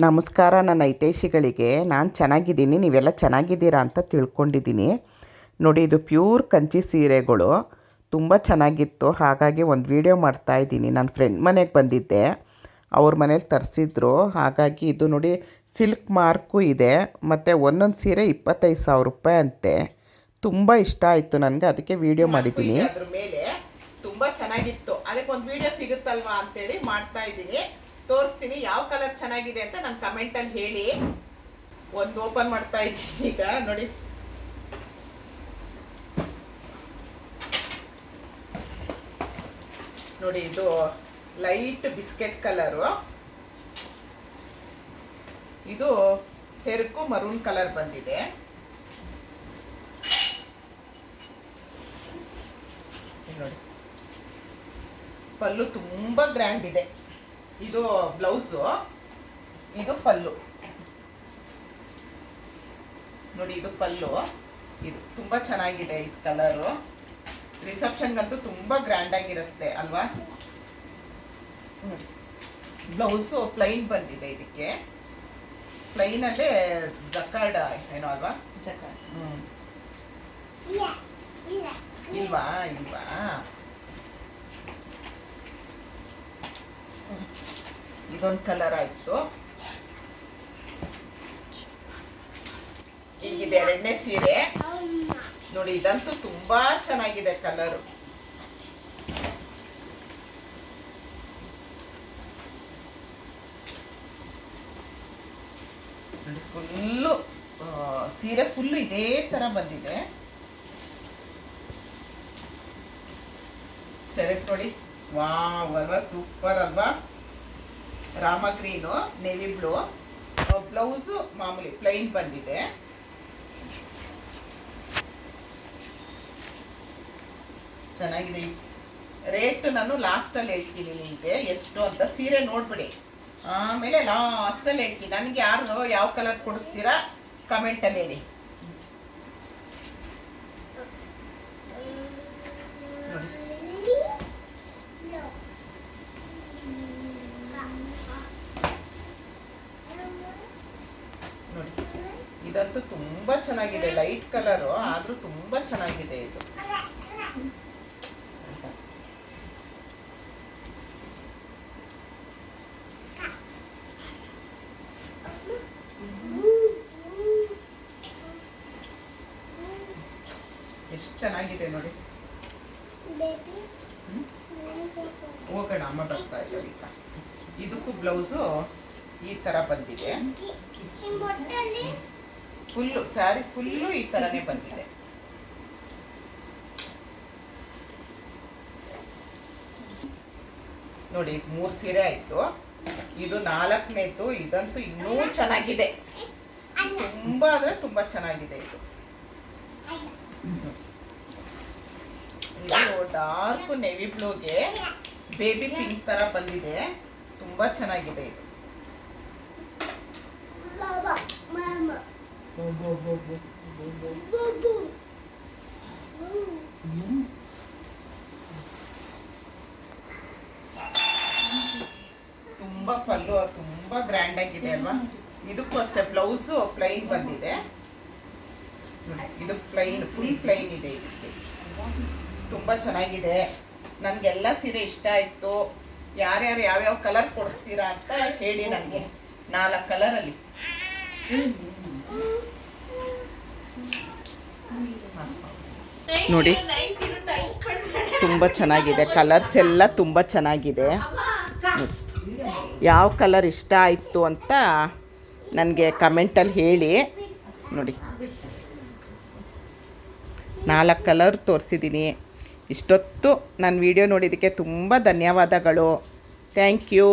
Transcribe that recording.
ನಮಸ್ಕಾರ ನನ್ನ ಹಿತೈಷಿಗಳಿಗೆ. ನಾನು ಚೆನ್ನಾಗಿದ್ದೀನಿ, ನೀವೆಲ್ಲ ಚೆನ್ನಾಗಿದ್ದೀರಾ ಅಂತ ತಿಳ್ಕೊಂಡಿದ್ದೀನಿ. ನೋಡಿ, ಇದು ಪ್ಯೂರ್ ಕಂಚಿ ಸೀರೆಗಳು ತುಂಬ ಚೆನ್ನಾಗಿತ್ತು. ಹಾಗಾಗಿ ಒಂದು ವಿಡಿಯೋ ಮಾಡ್ತಾಯಿದ್ದೀನಿ. ನನ್ನ ಫ್ರೆಂಡ್ ಮನೆಗೆ ಬಂದಿದ್ದೆ, ಅವ್ರ ಮನೇಲಿ ತರಿಸಿದ್ರು. ಹಾಗಾಗಿ ಇದು ನೋಡಿ, ಸಿಲ್ಕ್ ಮಾರ್ಕು ಇದೆ ಮತ್ತು ಒಂದೊಂದು ಸೀರೆ 25,000 ರೂಪಾಯಿ ಅಂತೆ. ತುಂಬ ಇಷ್ಟ ಆಯಿತು ನನಗೆ, ಅದಕ್ಕೆ ವಿಡಿಯೋ ಮಾಡಿದ್ದೀನಿ. ಅದ್ರ ಮೇಲೆ ತುಂಬ ಚೆನ್ನಾಗಿತ್ತು, ಅದಕ್ಕೆ ಒಂದು ವಿಡಿಯೋ ಸಿಗುತ್ತಲ್ವಾ ಅಂತೇಳಿ ಮಾಡ್ತಾ ಇದ್ದೀನಿ. ತೋರಿಸ್ತೀನಿ ಯಾವ ಕಲರ್ ಚೆನ್ನಾಗಿದೆ ಅಂತ ನನ್ನ ಕಮೆಂಟಲ್ಲಿ ಹೇಳಿ. ಒಂದು ಓಪನ್ ಮಾಡ್ತಾ ಇದ್ದೀನಿ ಈಗ. ನೋಡಿ, ನೋಡಿ ಇದು ಲೈಟ್ ಬಿಸ್ಕೆಟ್ ಕಲರು, ಇದು ಸೆರಕು ಮರೂನ್ ಕಲರ್ ಬಂದಿದೆ. ನೋಡಿ, ಪಲ್ಲು ತುಂಬಾ ಗ್ರ್ಯಾಂಡ್ ಇದೆ. ಇದು ಬ್ಲೌಸು, ಇದು ಪಲ್ಲು. ನೋಡಿ, ಇದು ಪಲ್ಲು. ಇದು ತುಂಬ ಚೆನ್ನಾಗಿದೆ. ಇದು ಕಲರು ರಿಸೆಪ್ಷನ್ಗಂತೂ ತುಂಬ ಗ್ರ್ಯಾಂಡ್ ಆಗಿರುತ್ತೆ ಅಲ್ವಾ. ಬ್ಲೌಸು ಪ್ಲೈನ್ ಬಂದಿದೆ. ಇದಕ್ಕೆ ಪ್ಲೈನಲ್ಲೇ ಜಕಾರ್ಡ್ ಏನೋ ಅಲ್ವಾ, ಜಕಾರ್ಡ್. ಇಲ್ವಾ ಇಲ್ವಾ ಇದೊಂದು ಕಲರ್ ಆಯ್ತು. ಈಗಿದೆ ಎರಡನೇ ಸೀರೆ. ನೋಡಿ, ಇದಂತೂ ತುಂಬಾ ಚೆನ್ನಾಗಿದೆ ಕಲರು. ನೋಡಿ, ಫುಲ್ಲು ಸೀರೆ ಫುಲ್ಲು ಇದೇ ತರ ಬಂದಿದೆ. ಸೆರೆಕ್ಟ್ ನೋಡಿ, ವಾವ್ ಅಲ್ವಾ, ಸೂಪರ್ ಅಲ್ವಾ. Rama green, navy blue. Blouse ಮಾಮೂಲಿ ಪ್ಲೈನ್ ಬಂದಿದೆ. ಚೆನ್ನಾಗಿದೆ. ರೇಟ್ ನಾನು ಲಾಸ್ಟಲ್ಲಿ ಹೇಳ್ತೀನಿ ನಿಮಗೆ ಎಷ್ಟು ಅಂತ. ಸೀರೆ ನೋಡ್ಬಿಡಿ, ಆಮೇಲೆ ಲಾಸ್ಟಲ್ಲಿ ಹೇಳ್ತೀನಿ. ನನಗೆ ಯಾರು ಯಾವ ಕಲರ್ ಕೊಡಿಸ್ತೀರಾ ಕಮೆಂಟಲ್ಲಿ ಹೇಳಿ. ನೋಡಿ, ಇದಂತೂ ತುಂಬಾ ಚೆನ್ನಾಗಿದೆ. ಲೈಟ್ ಕಲರು ಆದ್ರೂ ತುಂಬಾ ಚೆನ್ನಾಗಿದೆ ಇದು. ಎಷ್ಟು ಚೆನ್ನಾಗಿದೆ ನೋಡಿ. ಹೋಗೋಣ, ಅಮ್ಮ ಬರ್ತಾ ಇದ್ದಾರೆ ಈಗ. ಇದಕ್ಕೂ ಬ್ಲೌಸು ಈ ತರ ಬಂದಿದೆ. ಫುಲ್ಲು ಸ್ಯಾರಿ ಫುಲ್ಲು ಈ ತರನೇ ಬಂದಿದೆ. ನೋಡಿ, 3 ಸೀರೆ ಆಯ್ತು. ಇದು 4ನೇದು. ಇದಂತೂ ಇನ್ನೂ ಚೆನ್ನಾಗಿದೆ, ತುಂಬಾ ಅಂದ್ರೆ ತುಂಬಾ ಚೆನ್ನಾಗಿದೆ. ಇದು ಡಾರ್ಕ್ ನೇವಿ ಬ್ಲೂಗೆ ಬೇಬಿ ಪಿಂಕ್ ತರ ಬಂದಿದೆ. ತುಂಬಾ ಚೆನ್ನಾಗಿದೆ ಇದು. ತುಂಬಾ ಪಲ್ಲು ತುಂಬಾ ಗ್ರ್ಯಾಂಡ್ ಆಗಿದೆ ಅಲ್ವಾ. ಇದಕ್ಕೂ ಅಷ್ಟೇ ಬ್ಲೌಸು ಪ್ಲೈನ್ ಬಂದಿದೆ. ಇದು ಪ್ಲೈನ್, ಫುಲ್ ಪ್ಲೈನ್ ಇದೆ. ಇದಕ್ಕೆ ತುಂಬಾ ಚೆನ್ನಾಗಿದೆ. ನನಗೆಲ್ಲ ಸೀರೆ ಇಷ್ಟ ಆಯ್ತು. ಯಾರ್ಯಾರು ಯಾವ್ಯಾವ ಕಲರ್ ಕೊಡಿಸ್ತೀರಾ ಅಂತ ಹೇಳಿ ನನಗೆ. 4 ಕಲರಲ್ಲಿ ನೋಡಿ, ತುಂಬ ಚೆನ್ನಾಗಿದೆ. ಕಲರ್ಸ್ ಎಲ್ಲ ತುಂಬ ಚೆನ್ನಾಗಿದೆ. ಯಾವ ಕಲರ್ ಇಷ್ಟ ಆಯಿತು ಅಂತ ನನಗೆ ಕಮೆಂಟಲ್ಲಿ ಹೇಳಿ. ನೋಡಿ, 4 ಕಲರ್ ತೋರಿಸಿದ್ದೀನಿ. ಇಷ್ಟೊತ್ತು ನನ್ನ ವಿಡಿಯೋ ನೋಡಿದ್ದಕ್ಕೆ ತುಂಬ ಧನ್ಯವಾದಗಳು. Thank you.